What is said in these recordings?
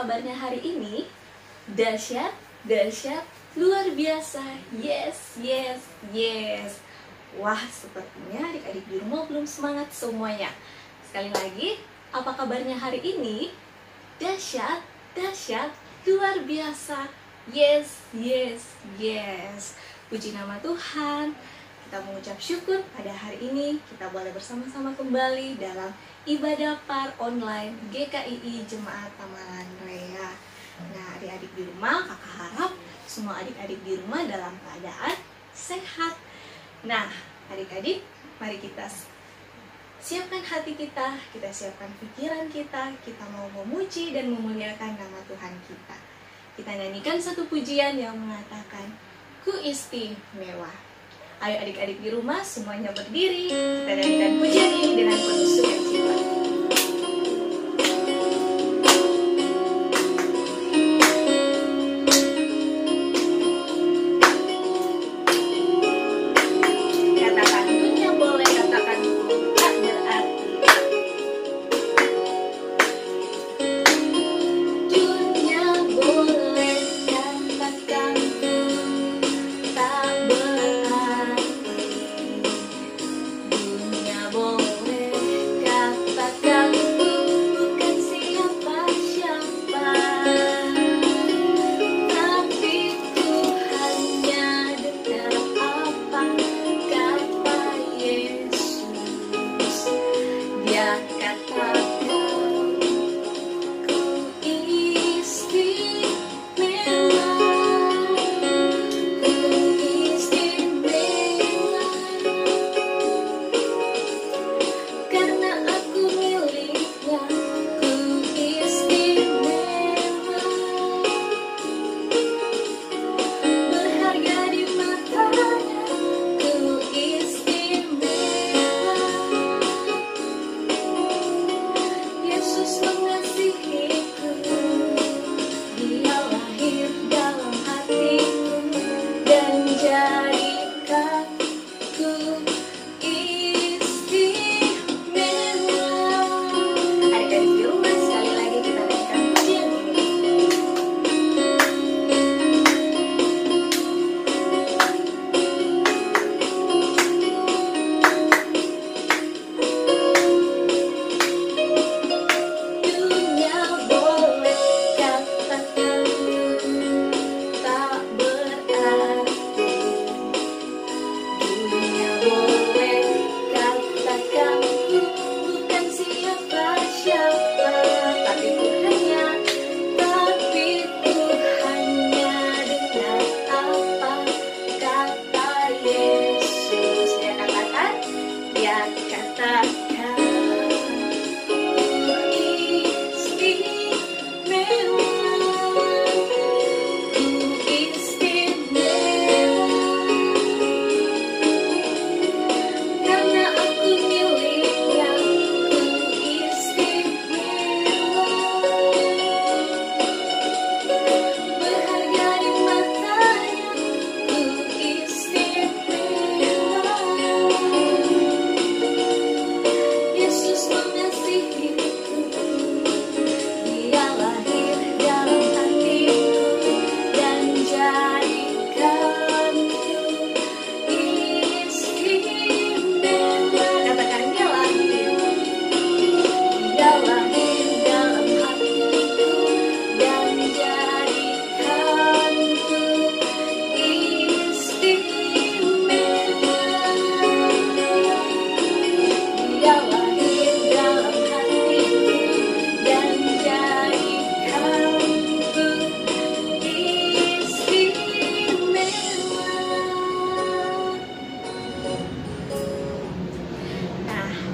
kabarnya hari ini? Dahsyat, dahsyat, luar biasa. Yes, yes, yes. Wah, sepertinya adik-adik di rumah belum semangat semuanya. Sekali lagi, apa kabarnya hari ini? Dahsyat, dahsyat, luar biasa. Yes, yes, yes. Puji nama Tuhan. Kita mengucap syukur pada hari ini kita boleh bersama-sama kembali dalam ibadah par online GKII Jemaat Tamalan Raya. Nah, adik-adik di rumah, kakak harap semua adik-adik di rumah dalam keadaan sehat. Nah, adik-adik, mari kita siapkan hati kita siapkan pikiran kita mau memuji dan memuliakan nama Tuhan kita. Kita nyanyikan satu pujian yang mengatakan, Ku istimewa. Ayo adik-adik di rumah semuanya berdiri, kita nyanyikan pujian ini dengan penuh sukacita.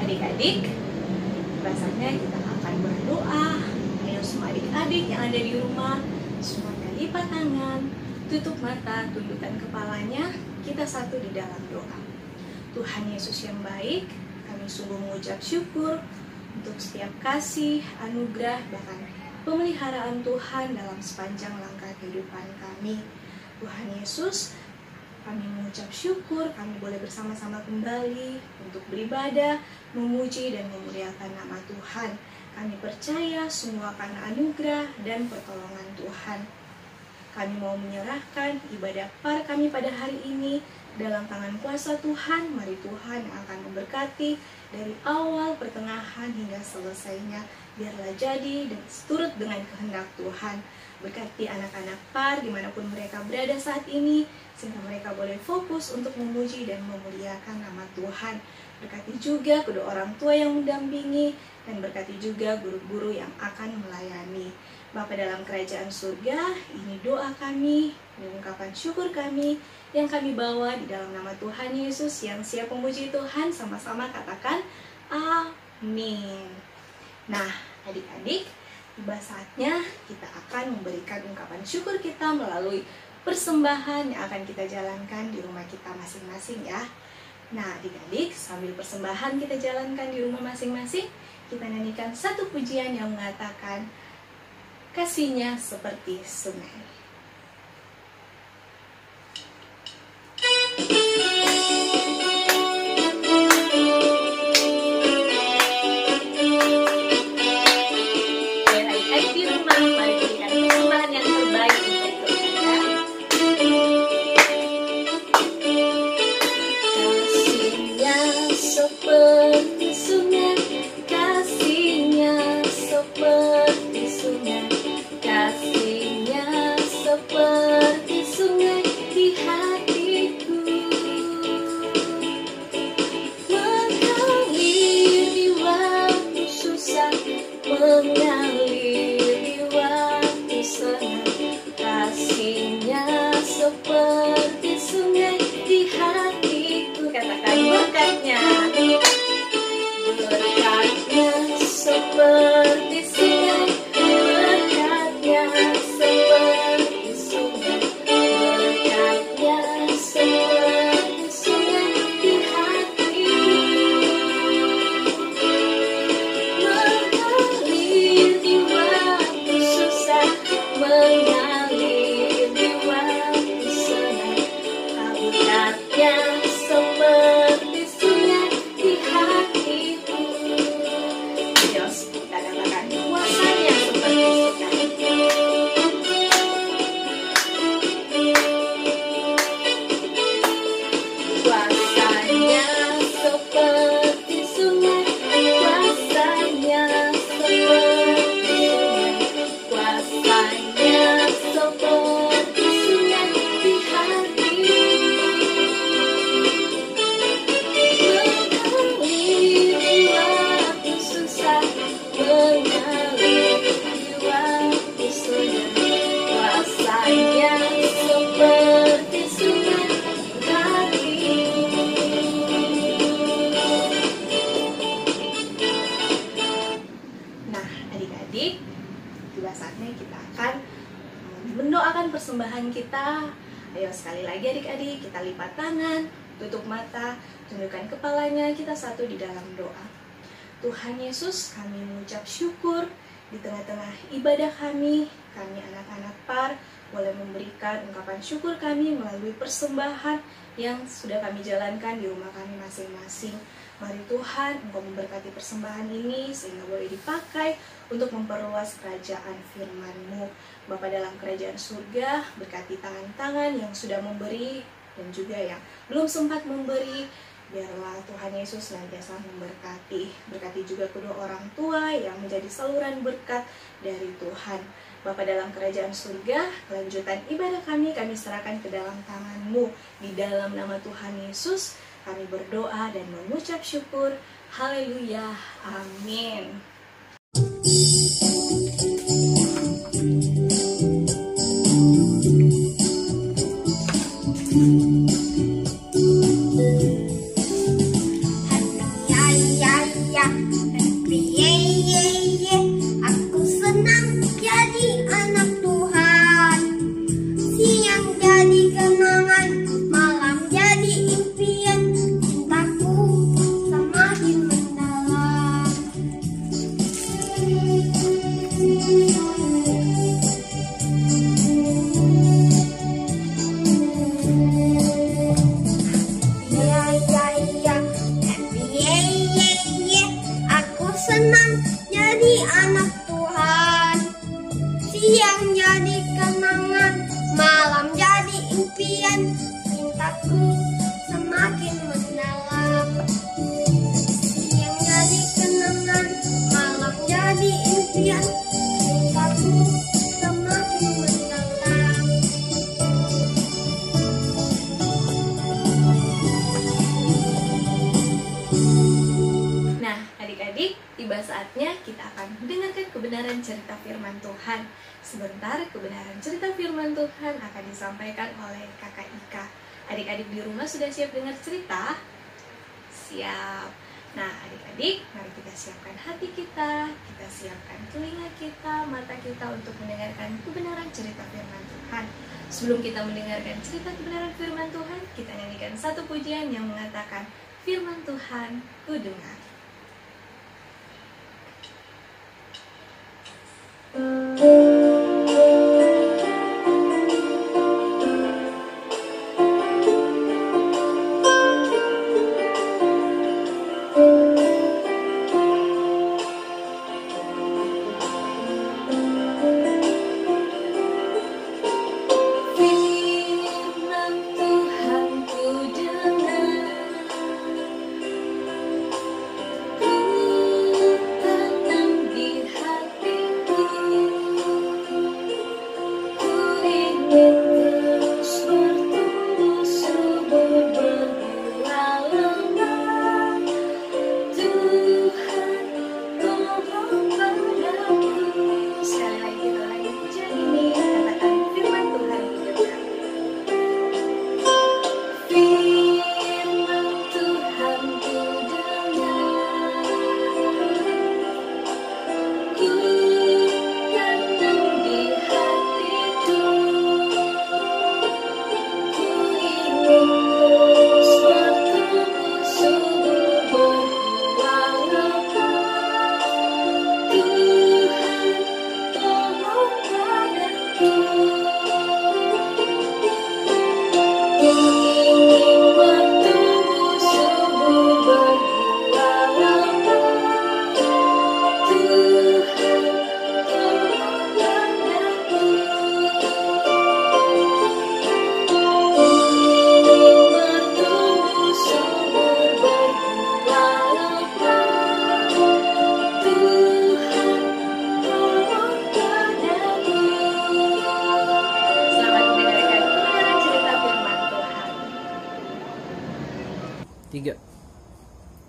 Adik-adik, rasanya kita akan berdoa. Ayo semua adik-adik yang ada di rumah, semuanya lipat tangan, tutup mata, tundukkan kepalanya, kita satu di dalam doa. Tuhan Yesus yang baik, kami sungguh mengucap syukur untuk setiap kasih, anugerah, bahkan pemeliharaan Tuhan dalam sepanjang langkah kehidupan kami. Tuhan Yesus, kami mengucap syukur kami boleh bersama-sama kembali untuk beribadah, memuji dan memuliakan nama Tuhan. Kami percaya semua karena anugerah dan pertolongan Tuhan. Kami mau menyerahkan ibadah par kami pada hari ini dalam tangan kuasa Tuhan. Mari Tuhan yang akan memberkati dari awal, pertengahan, hingga selesainya. Biarlah jadi dan seturut dengan kehendak Tuhan. Berkati anak-anak par dimanapun mereka berada saat ini, sehingga mereka boleh fokus untuk memuji dan memuliakan nama Tuhan. Berkati juga kedua orang tua yang mendampingi, dan berkati juga guru-guru yang akan melayani. Bapa dalam kerajaan surga, ini doa kami, ini ungkapan syukur kami yang kami bawa di dalam nama Tuhan Yesus yang siap memuji Tuhan. Sama-sama katakan amin. Nah, adik-adik, tiba saatnya kita akan memberikan ungkapan syukur kita melalui persembahan yang akan kita jalankan di rumah kita masing-masing ya. Nah, adik-adik, sambil persembahan kita jalankan di rumah masing-masing, kita nyanyikan satu pujian yang mengatakan kasihnya seperti sungai. Persembahan kita. Ayo sekali lagi adik-adik, kita lipat tangan, tutup mata, tundukkan kepalanya, kita satu di dalam doa. Tuhan Yesus, kami mengucap syukur di tengah-tengah ibadah kami anak-anak par boleh memberikan ungkapan syukur kami melalui persembahan yang sudah kami jalankan di rumah kami masing-masing. Mari Tuhan, Engkau memberkati persembahan ini sehingga boleh dipakai untuk memperluas kerajaan firman-Mu. Bapa dalam kerajaan surga, berkati tangan-tangan yang sudah memberi dan juga yang belum sempat memberi. Biarlah Tuhan Yesus senantiasa memberkati. Berkati juga kedua orang tua yang menjadi saluran berkat dari Tuhan. Bapa dalam kerajaan surga, kelanjutan ibadah kami serahkan ke dalam tangan-Mu. Di dalam nama Tuhan Yesus, kami berdoa dan mengucap syukur. Haleluya. Amin. tiba saatnya kita akan mendengarkan kebenaran cerita firman Tuhan. Sebentar, kebenaran cerita firman Tuhan akan disampaikan oleh Kakak Ika. Adik-adik di rumah sudah siap dengar cerita? Siap. Nah, adik-adik, mari kita siapkan hati kita siapkan telinga kita, mata kita untuk mendengarkan kebenaran cerita firman Tuhan. Sebelum kita mendengarkan cerita kebenaran firman Tuhan, kita nyanyikan satu pujian yang mengatakan, firman Tuhan ku dengar.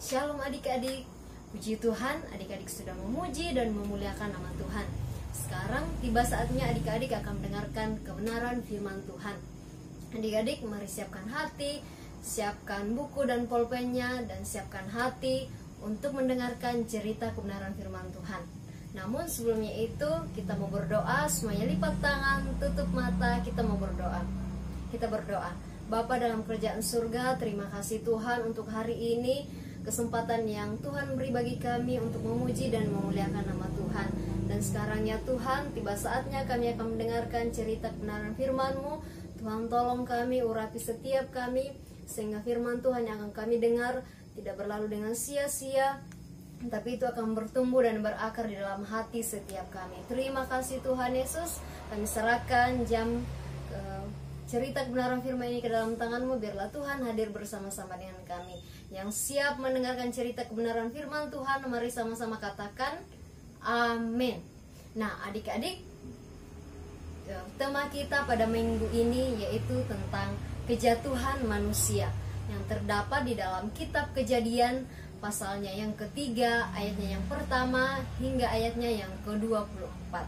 Shalom adik-adik, puji Tuhan, adik-adik sudah memuji dan memuliakan nama Tuhan. Sekarang tiba saatnya adik-adik akan mendengarkan kebenaran firman Tuhan. Adik-adik mari siapkan hati, siapkan buku dan pulpennya, dan siapkan hati untuk mendengarkan cerita kebenaran firman Tuhan. Namun sebelumnya itu kita mau berdoa, semuanya lipat tangan, tutup mata, kita mau berdoa. Kita berdoa. Bapa dalam kerajaan surga, terima kasih Tuhan untuk hari ini, kesempatan yang Tuhan beri bagi kami untuk memuji dan memuliakan nama Tuhan. Dan sekarang ya Tuhan, tiba saatnya kami akan mendengarkan cerita kebenaran firman-Mu. Tuhan tolong kami, urapi setiap kami, sehingga firman Tuhan yang akan kami dengar tidak berlalu dengan sia-sia, tapi itu akan bertumbuh dan berakar di dalam hati setiap kami. Terima kasih Tuhan Yesus, kami serahkan jam cerita kebenaran firman ini ke dalam tangan-Mu. Biarlah Tuhan hadir bersama-sama dengan kami yang siap mendengarkan cerita kebenaran firman Tuhan. Mari sama-sama katakan amin. Nah adik-adik, tema kita pada minggu ini yaitu tentang kejatuhan manusia yang terdapat di dalam kitab Kejadian pasalnya yang ketiga, ayatnya yang pertama hingga ayatnya yang ke-24.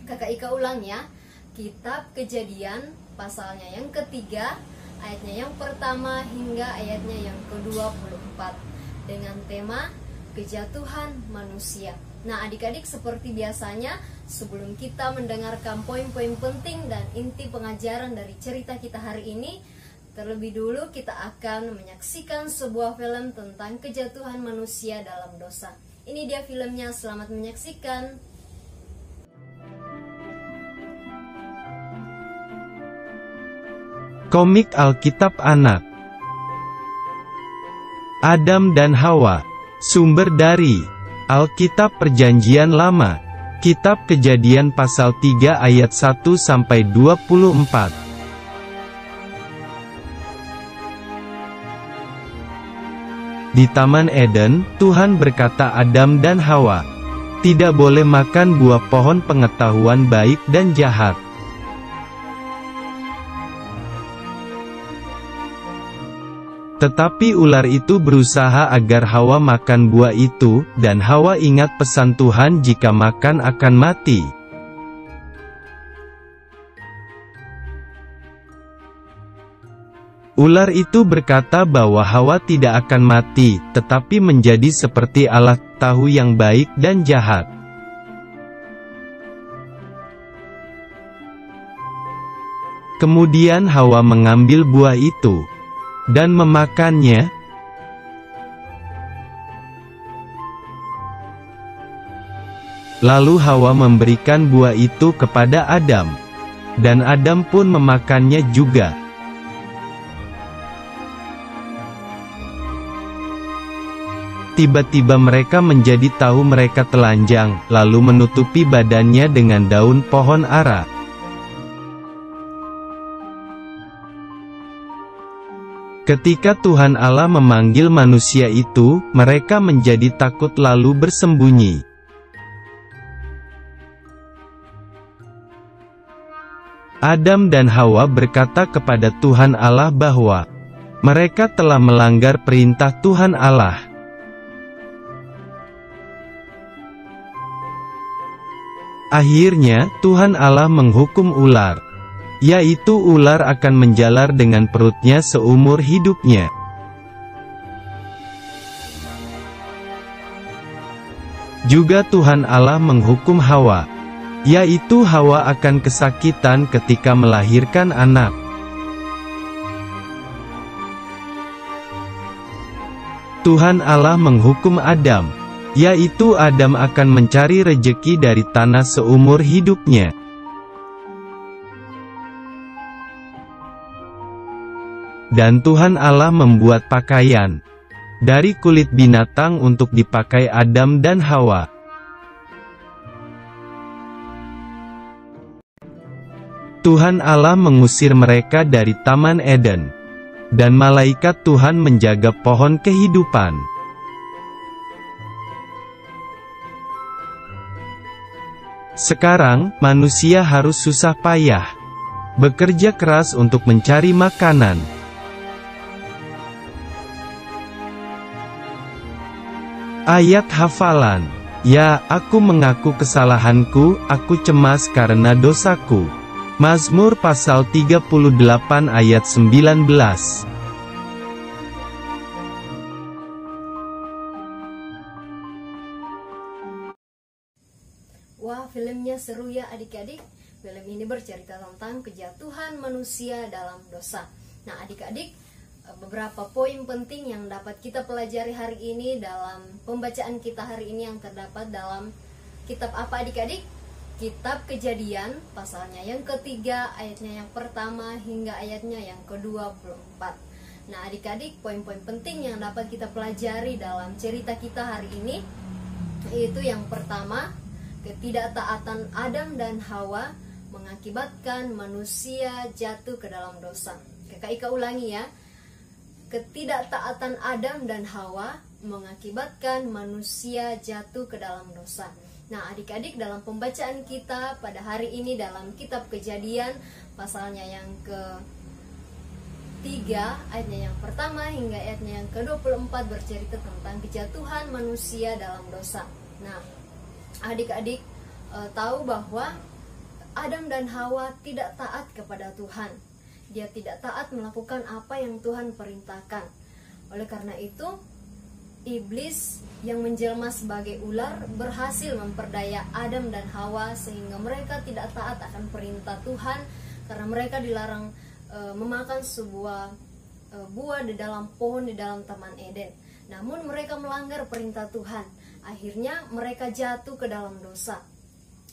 Kakak Ika ulang ya. Kitab Kejadian pasalnya yang ketiga, ayatnya yang pertama hingga ayatnya yang ke-24 dengan tema kejatuhan manusia. Nah adik-adik, seperti biasanya sebelum kita mendengarkan poin-poin penting dan inti pengajaran dari cerita kita hari ini, terlebih dulu kita akan menyaksikan sebuah film tentang kejatuhan manusia dalam dosa. Ini dia filmnya, selamat menyaksikan. Komik Alkitab Anak. Adam dan Hawa. Sumber dari Alkitab Perjanjian Lama. Kitab Kejadian pasal 3 ayat 1-24. Di Taman Eden, Tuhan berkata Adam dan Hawa, "Tidak boleh makan buah pohon pengetahuan baik dan jahat." Tetapi ular itu berusaha agar Hawa makan buah itu, dan Hawa ingat pesan Tuhan jika makan akan mati. Ular itu berkata bahwa Hawa tidak akan mati, tetapi menjadi seperti Allah, tahu yang baik dan jahat. Kemudian Hawa mengambil buah itu dan memakannya. Lalu Hawa memberikan buah itu kepada Adam, dan Adam pun memakannya juga. Tiba-tiba mereka menjadi tahu mereka telanjang, lalu menutupi badannya dengan daun pohon ara. Ketika Tuhan Allah memanggil manusia itu, mereka menjadi takut lalu bersembunyi. Adam dan Hawa berkata kepada Tuhan Allah bahwa mereka telah melanggar perintah Tuhan Allah. Akhirnya, Tuhan Allah menghukum ular, yaitu ular akan menjalar dengan perutnya seumur hidupnya. Juga Tuhan Allah menghukum Hawa, yaitu Hawa akan kesakitan ketika melahirkan anak. Tuhan Allah menghukum Adam, yaitu Adam akan mencari rejeki dari tanah seumur hidupnya. Dan Tuhan Allah membuat pakaian dari kulit binatang untuk dipakai Adam dan Hawa. Tuhan Allah mengusir mereka dari Taman Eden, dan malaikat Tuhan menjaga pohon kehidupan. Sekarang, manusia harus susah payah bekerja keras untuk mencari makanan. Ayat hafalan. Ya, aku mengaku kesalahanku, aku cemas karena dosaku. Mazmur pasal 38 ayat 19. Wah, filmnya seru ya adik-adik. Film ini bercerita tentang kejatuhan manusia dalam dosa. Nah adik-adik, beberapa poin penting yang dapat kita pelajari hari ini dalam pembacaan kita hari ini yang terdapat dalam kitab apa adik-adik? Kitab Kejadian, pasalnya yang ketiga, ayatnya yang pertama hingga ayatnya yang ke-24. Nah adik-adik, poin-poin penting yang dapat kita pelajari dalam cerita kita hari ini, yaitu yang pertama, ketidaktaatan Adam dan Hawa mengakibatkan manusia jatuh ke dalam dosa. Kakak Ika ulangi ya. Ketidaktaatan Adam dan Hawa mengakibatkan manusia jatuh ke dalam dosa. Nah adik-adik, dalam pembacaan kita pada hari ini dalam kitab Kejadian pasalnya yang ke-3 ayatnya yang pertama hingga ayatnya yang ke-24 bercerita tentang kejatuhan manusia dalam dosa. Nah adik-adik tahu bahwa Adam dan Hawa tidak taat kepada Tuhan. Dia tidak taat melakukan apa yang Tuhan perintahkan. Oleh karena itu, iblis yang menjelma sebagai ular berhasil memperdaya Adam dan Hawa sehingga mereka tidak taat akan perintah Tuhan karena mereka dilarang memakan sebuah buah di dalam pohon di dalam Taman Eden. Namun mereka melanggar perintah Tuhan. Akhirnya mereka jatuh ke dalam dosa.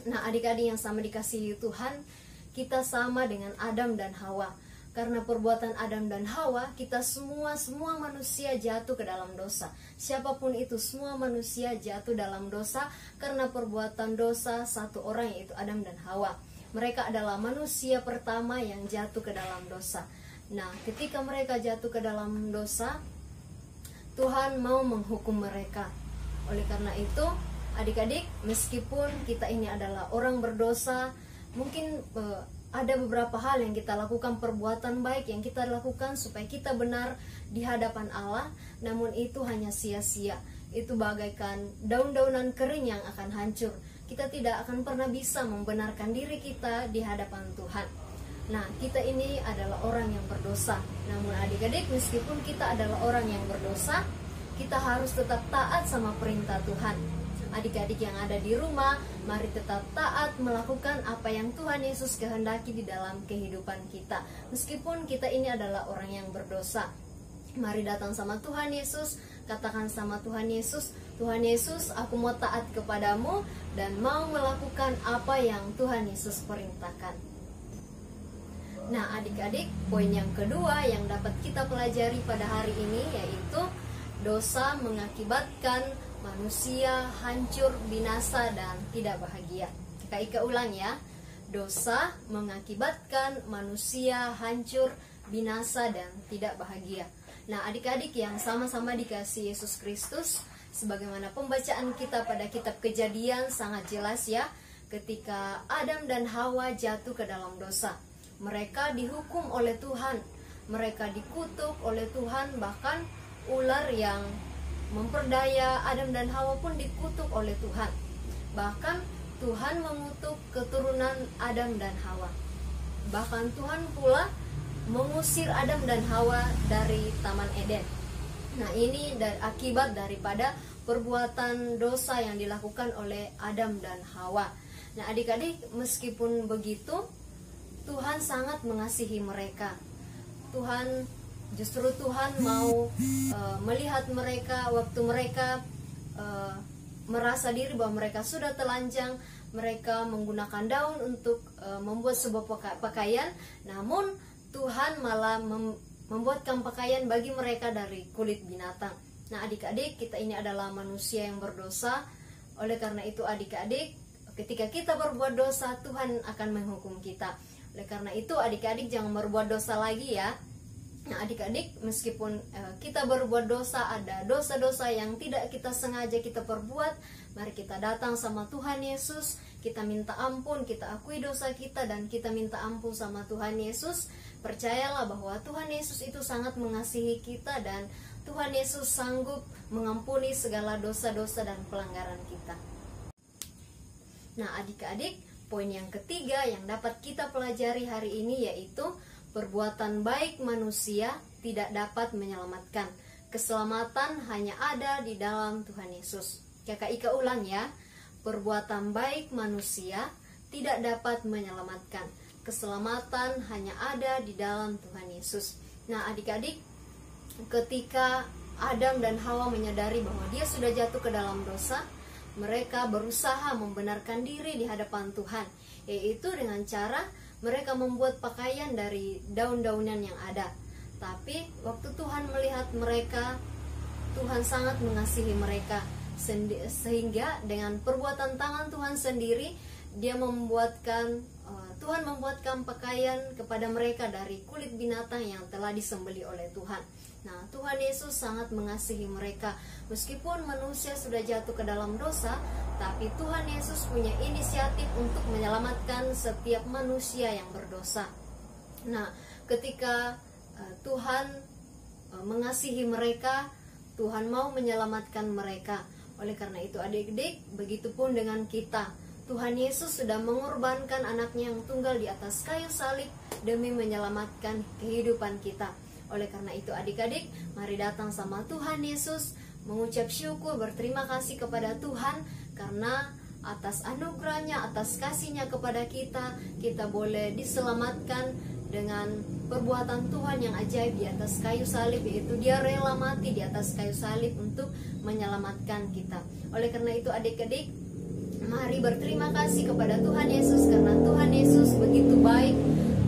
Nah adik-adik yang sama dikasihi Tuhan, kita sama dengan Adam dan Hawa. Karena perbuatan Adam dan Hawa, kita semua manusia jatuh ke dalam dosa. Siapapun itu, semua manusia jatuh dalam dosa karena perbuatan dosa satu orang, yaitu Adam dan Hawa. Mereka adalah manusia pertama yang jatuh ke dalam dosa. Nah ketika mereka jatuh ke dalam dosa, Tuhan mau menghukum mereka. Oleh karena itu, adik-adik, meskipun kita ini adalah orang berdosa, mungkin ada beberapa hal yang kita lakukan, perbuatan baik yang kita lakukan supaya kita benar di hadapan Allah, namun itu hanya sia-sia. Itu bagaikan daun-daunan kering yang akan hancur. Kita tidak akan pernah bisa membenarkan diri kita di hadapan Tuhan. Nah, kita ini adalah orang yang berdosa. Namun adik-adik, meskipun kita adalah orang yang berdosa, kita harus tetap taat sama perintah Tuhan. Adik-adik yang ada di rumah, mari tetap taat melakukan apa yang Tuhan Yesus kehendaki di dalam kehidupan kita. Meskipun kita ini adalah orang yang berdosa, mari datang sama Tuhan Yesus, katakan sama Tuhan Yesus, Tuhan Yesus, aku mau taat kepadamu dan mau melakukan apa yang Tuhan Yesus perintahkan. Nah, adik-adik, poin yang kedua yang dapat kita pelajari pada hari ini yaitu dosa mengakibatkan manusia hancur, binasa, dan tidak bahagia. Kakak Ika ulang ya. Dosa mengakibatkan manusia hancur, binasa, dan tidak bahagia. Nah, adik-adik yang sama-sama dikasih Yesus Kristus, sebagaimana pembacaan kita pada kitab Kejadian sangat jelas ya, ketika Adam dan Hawa jatuh ke dalam dosa. Mereka dihukum oleh Tuhan, mereka dikutuk oleh Tuhan, bahkan ular yang memperdaya Adam dan Hawa pun dikutuk oleh Tuhan. Bahkan Tuhan mengutuk keturunan Adam dan Hawa. Bahkan Tuhan pula mengusir Adam dan Hawa dari Taman Eden. Nah, ini akibat daripada perbuatan dosa yang dilakukan oleh Adam dan Hawa. Nah, adik-adik, meskipun begitu, Tuhan sangat mengasihi mereka. Justru Tuhan mau melihat mereka waktu mereka merasa diri bahwa mereka sudah telanjang. Mereka menggunakan daun untuk membuat sebuah pakaian, namun Tuhan malah membuatkan pakaian bagi mereka dari kulit binatang. Nah, adik-adik, kita ini adalah manusia yang berdosa. Oleh karena itu, adik-adik, ketika kita berbuat dosa, Tuhan akan menghukum kita. Oleh karena itu, adik-adik jangan berbuat dosa lagi ya. Nah, adik-adik, meskipun kita berbuat dosa, ada dosa-dosa yang tidak kita sengaja kita perbuat, mari kita datang sama Tuhan Yesus, kita minta ampun, kita akui dosa kita dan kita minta ampun sama Tuhan Yesus. Percayalah bahwa Tuhan Yesus itu sangat mengasihi kita dan Tuhan Yesus sanggup mengampuni segala dosa-dosa dan pelanggaran kita. Nah, adik-adik, poin yang ketiga yang dapat kita pelajari hari ini yaitu perbuatan baik manusia tidak dapat menyelamatkan. Keselamatan hanya ada di dalam Tuhan Yesus. Kakak Ika ulang ya. Perbuatan baik manusia tidak dapat menyelamatkan. Keselamatan hanya ada di dalam Tuhan Yesus. Nah, adik-adik, ketika Adam dan Hawa menyadari bahwa dia sudah jatuh ke dalam dosa, mereka berusaha membenarkan diri di hadapan Tuhan, yaitu dengan cara mereka membuat pakaian dari daun-daunan yang ada. Tapi waktu Tuhan melihat mereka, Tuhan sangat mengasihi mereka, sehingga dengan perbuatan tangan Tuhan sendiri, Tuhan membuatkan pakaian kepada mereka dari kulit binatang yang telah disembelih oleh Tuhan. Nah, Tuhan Yesus sangat mengasihi mereka. Meskipun manusia sudah jatuh ke dalam dosa, tapi Tuhan Yesus punya inisiatif untuk menyelamatkan setiap manusia yang berdosa. Nah, ketika Tuhan mengasihi mereka, Tuhan mau menyelamatkan mereka. Oleh karena itu, adik-adik, begitupun dengan kita. Tuhan Yesus sudah mengorbankan anaknya yang tunggal di atas kayu salib demi menyelamatkan kehidupan kita. Oleh karena itu, adik-adik, mari datang sama Tuhan Yesus, mengucap syukur, berterima kasih kepada Tuhan karena atas anugerahnya, atas kasihnya kepada kita, kita boleh diselamatkan dengan perbuatan Tuhan yang ajaib di atas kayu salib, yaitu Dia rela mati di atas kayu salib untuk menyelamatkan kita. Oleh karena itu, adik-adik, mari berterima kasih kepada Tuhan Yesus karena Tuhan Yesus begitu baik.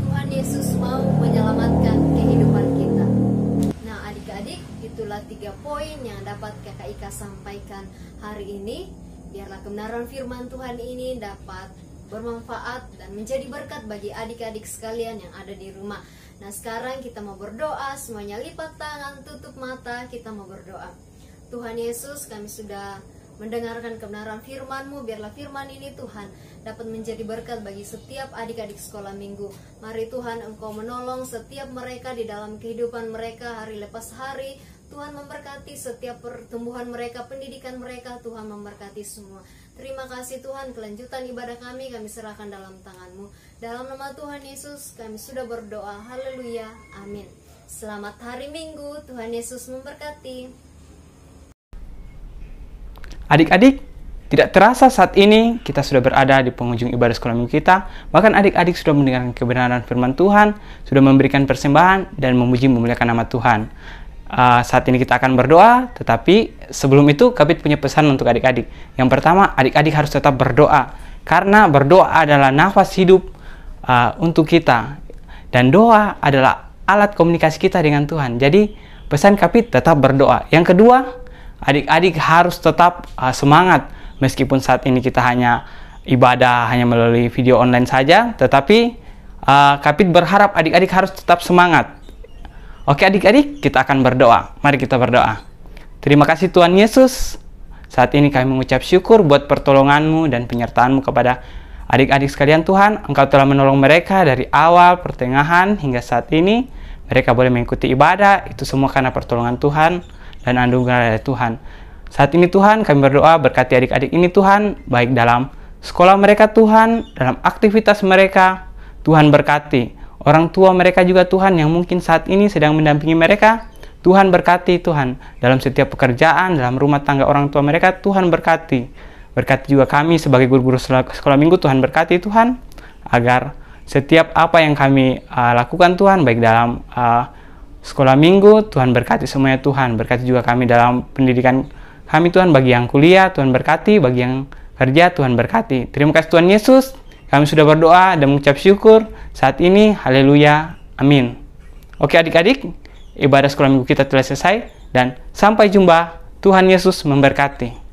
Tuhan Yesus mau menyelamatkan kehidupan kita. Nah, adik-adik, itulah 3 poin yang dapat Kakak Ika sampaikan hari ini. Biarlah kebenaran firman Tuhan ini dapat bermanfaat dan menjadi berkat bagi adik-adik sekalian yang ada di rumah. Nah, sekarang kita mau berdoa, semuanya lipat tangan, tutup mata, kita mau berdoa. Tuhan Yesus, kami sudah mendengarkan kebenaran firman-Mu. Biarlah firman ini Tuhan dapat menjadi berkat bagi setiap adik-adik sekolah minggu. Mari Tuhan Engkau menolong setiap mereka di dalam kehidupan mereka hari lepas hari. Tuhan memberkati setiap pertumbuhan mereka, pendidikan mereka. Tuhan memberkati semua. Terima kasih Tuhan, kelanjutan ibadah kami serahkan dalam tangan-Mu. Dalam nama Tuhan Yesus kami sudah berdoa. Haleluya, amin. Selamat hari Minggu, Tuhan Yesus memberkati. Adik-adik, tidak terasa saat ini kita sudah berada di penghujung ibadah sekolah minggu kita. Bahkan adik-adik sudah mendengarkan kebenaran firman Tuhan, sudah memberikan persembahan dan memuji memuliakan nama Tuhan. Saat ini kita akan berdoa, tetapi sebelum itu Kapit punya pesan untuk adik-adik. Yang pertama, adik-adik harus tetap berdoa, karena berdoa adalah nafas hidup untuk kita. Dan doa adalah alat komunikasi kita dengan Tuhan. Jadi pesan Kapit tetap berdoa. Yang kedua, adik-adik harus tetap semangat. Meskipun saat ini kita hanya ibadah hanya melalui video online saja, tetapi Kapit berharap adik-adik harus tetap semangat. Oke adik-adik, kita akan berdoa. Mari kita berdoa. Terima kasih Tuhan Yesus. Saat ini kami mengucap syukur buat pertolongan-Mu dan penyertaan-Mu kepada adik-adik sekalian Tuhan. Engkau telah menolong mereka dari awal, pertengahan, hingga saat ini. Mereka boleh mengikuti ibadah. Itu semua karena pertolongan Tuhan dan anugerah dari Tuhan. Saat ini Tuhan kami berdoa berkati adik-adik ini Tuhan, baik dalam sekolah mereka Tuhan, dalam aktivitas mereka, Tuhan berkati. Orang tua mereka juga Tuhan yang mungkin saat ini sedang mendampingi mereka, Tuhan berkati Tuhan. Dalam setiap pekerjaan, dalam rumah tangga orang tua mereka, Tuhan berkati. Berkati juga kami sebagai guru-guru sekolah minggu, Tuhan berkati Tuhan, agar setiap apa yang kami lakukan Tuhan, baik dalam sekolah minggu, Tuhan berkati semuanya Tuhan. Berkati juga kami dalam pendidikan kami Tuhan, bagi yang kuliah, Tuhan berkati, bagi yang kerja, Tuhan berkati. Terima kasih Tuhan Yesus, kami sudah berdoa dan mengucap syukur saat ini. Haleluya, amin. Oke adik-adik, ibadah sekolah minggu kita telah selesai dan sampai jumpa. Tuhan Yesus memberkati.